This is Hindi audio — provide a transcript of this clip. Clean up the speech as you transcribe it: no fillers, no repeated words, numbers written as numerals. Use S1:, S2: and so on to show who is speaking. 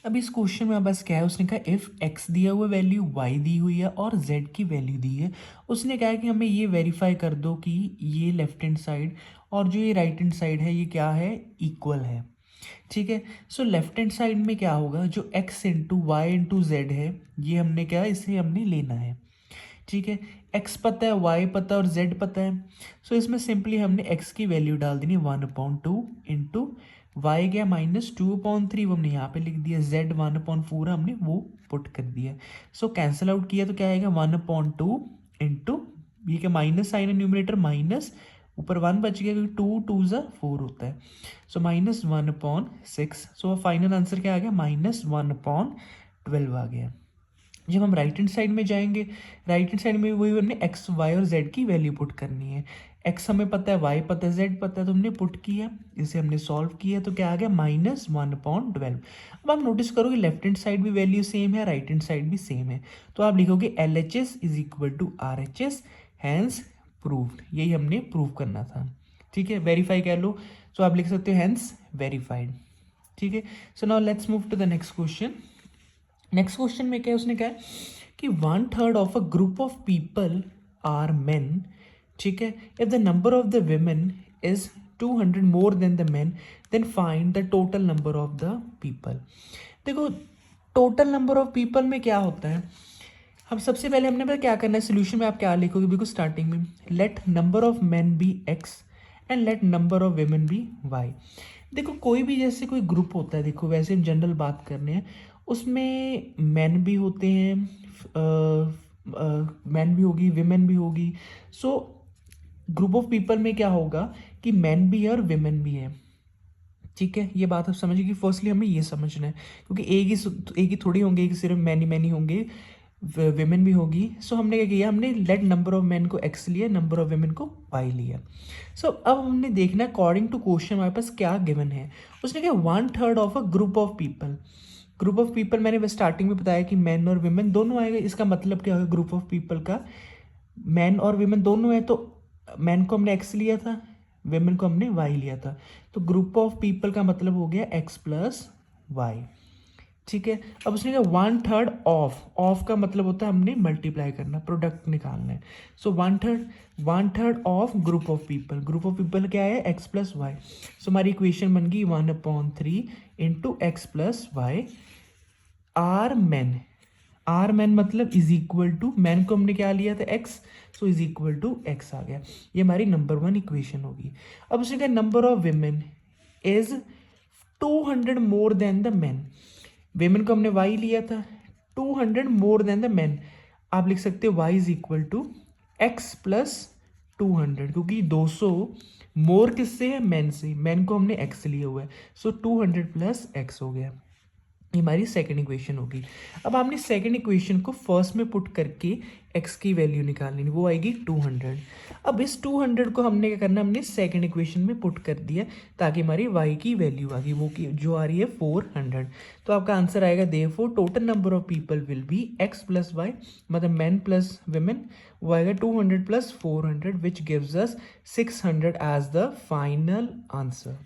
S1: अब इस क्वेश्चन में बस क्या है, उसने कहा इफ़ x दिया हुआ वैल्यू y दी हुई है और z की वैल्यू दी है, उसने कहा है कि हमें ये वेरीफाई कर दो कि ये लेफ्ट हैंड साइड और जो ये राइट हैंड साइड है ये क्या है, इक्वल है। ठीक है, सो लेफ्ट हैंड साइड में क्या होगा, जो x into Y into Z है ये हमने क्या है, इसे हमने लेना है। ठीक है, x पता है, y पता है और z पता है। सो इसमें सिंपली हमने x की वैल्यू डाल देनी 1/2 इंटू वाई गया -2/3, वो हमने यहाँ पे लिख दिया, z 1/4 हमने वो पुट कर दिया। सो कैंसिल आउट किया तो क्या आएगा 1/2 इंटू ये क्या माइनस साइन है, न्यूमरेटर माइनस ऊपर 1 बच गया क्योंकि 2 2 ज़ा 4 होता है। सो -1/6। सो फाइनल आंसर क्या आ गया, -1/12 आ गया। जब हम राइट हैंड साइड में जाएंगे, राइट हैंड साइड में वही हमने एक्स वाई और जेड की वैल्यू पुट करनी है। एक्स हमें पता है, वाई पता है, जेड पता है, तो हमने पुट किया, इसे हमने सॉल्व किया तो क्या आ गया -1/12। अब आप नोटिस करोगे लेफ्ट हैंड साइड भी वैल्यू सेम है, राइट हैंड साइड भी सेम है, तो आप लिखोगे LHS is equal to RHS, hence proved. यही हमने प्रूव करना था। ठीक है, वेरीफाई कह लो, तो आप लिख सकते हो हैंस वेरीफाइड। ठीक है, so now let's move to the next question. Next question में क्या है, उसने कहा है कि 1/3 of a group of people are men. ठीक है, if the number of the women is 200 more than the men, then find the total number of the people. देखो, टोटल नंबर ऑफ पीपल में क्या होता है, हम सबसे पहले हमने पता क्या करना है, सोल्यूशन में आप क्या लिखोगे, बिल्कुल स्टार्टिंग में let number of men be x and let number of women be y। देखो कोई भी जैसे कोई ग्रुप होता है, देखो वैसे हम जनरल बात करने हैं, उसमें मैन भी होते हैं, मैन भी होगी, विमेन भी होगी। सो ग्रुप ऑफ पीपल में क्या होगा कि मैन भी है और विमेन भी है। ठीक है, ये बात आप समझिए कि फर्स्टली हमें ये समझना है, क्योंकि एक ही थोड़ी होंगे, एक सिर्फ मैन ही होंगे, विमेन भी होगी। सो हमने क्या किया, हमने लेट नंबर ऑफ मैन को x लिया, नंबर ऑफ विमेन को y लिया। सो अब हमने देखना अकॉर्डिंग टू क्वेश्चन हमारे पास क्या गिवन है। उसने कहा 1/3 of a group of people. Group of people मैंने बस स्टार्टिंग में बताया कि मैन और विमेन दोनों आएगा, इसका मतलब क्या होगा, ग्रुप ऑफ पीपल का मैन और विमेन दोनों है, तो मैन को हमने x लिया था, विमेन को हमने y लिया था, तो ग्रुप ऑफ पीपल का मतलब हो गया x प्लस वाई। ठीक है, अब उसने कहा 1/3 ऑफ का मतलब होता है हमने मल्टीप्लाई करना, प्रोडक्ट निकालना है। सो 1/3 of group of people, group of people क्या है, x प्लस वाई। सो हमारी इक्वेशन बन गई 1/3 into X plus Y. Are man मतलब इज इक्वल टू, मैन को हमने क्या लिया था x, so is equal to x आ गया। ये हमारी नंबर 1 इक्वेशन होगी। अब उसने कहा number of women is 200 more than the man. Women को हमने y लिया था, 200 मोर देन द मैन, आप लिख सकते हो y is equal to X plus 200, क्योंकि 200 मोर किससे है, मैन से, मैन को हमने x लिया हुआ है, सो 200 प्लस x हो गया। ये हमारी सेकंड इक्वेशन होगी। अब हमने सेकंड इक्वेशन को फर्स्ट में पुट करके x की वैल्यू निकालनी, वो आएगी 200। अब इस 200 को हमने क्या करना, हमने सेकंड इक्वेशन में पुट कर दिया ताकि हमारी y की वैल्यू आ गई, वो की जो आ रही है 400। तो आपका आंसर आएगा therefore total number of people will be x plus Y, मतलब मैन प्लस विमेन, वो आएगा 200 plus 400 which gives us 600 as the final answer.